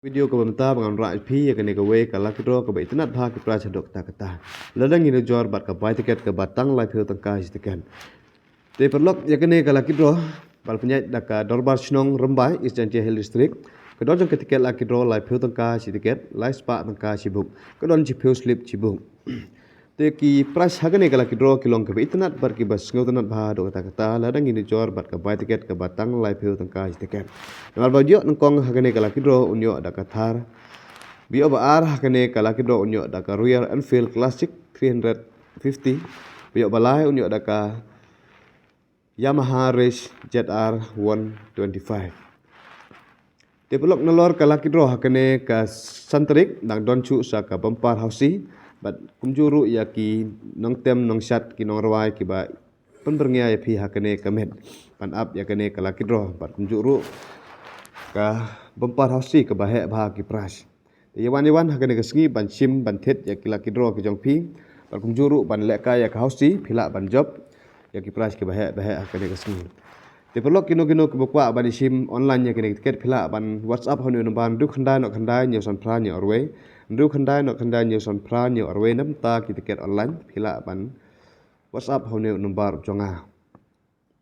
Video ko bamta bangan ra pi ya kene gawe kala kidro ka bai tinat bha ki pra chadok ta kata ladang ini jor bat ka bai tiket ka batang lai pheu tangka istikan te perlok ya kene kala kidro bal punya daka dorbar snong rembai Eastern Hill District kedon jong tiket la kidro lai pheu tangka tiket lai spa tangka sibuk kedon chi pheu slip sibuk te ki price hagane kala kidro kilong ka bai tinat bar ki bas ngau tinat bha do kata kata ladang ini jor bat ka bai tiket ka batang lai pheu tangka istikan ngal bajo nongkong hagane kala kidro unyo daka thar bio baar hakane kala kidro unyo daka Royal Enfield Classic 350 bio balai unyo daka Yamaha Race ZR 125 develop nolor kala kidro hakane ka santrik dang don chu sa ka bumper hausi bat kumjuru ya ki nong tem nong shat ki nong rawai ki ba penberngya ya phi hakane kamet pan up ya kane kala kidro bat kumjuru ka bumper hausi ka bahe bha ki pras yawan hakane ka sngi ban sim ban thet ya kila kidro ki jong phi bat kumjuru ban leka ya ka hausi phila ban job ya ki pras ki bahe hakane ka sngi develop kino ki bukwa ban sim online ya kane tiket phila ban whatsapp honu no ban du khandai no khandai nyo san phra nyo orwe du khandai no khandai nyo san phra nyo orwe nam ta ki tiket online phila ban whatsapp honu no bar jonga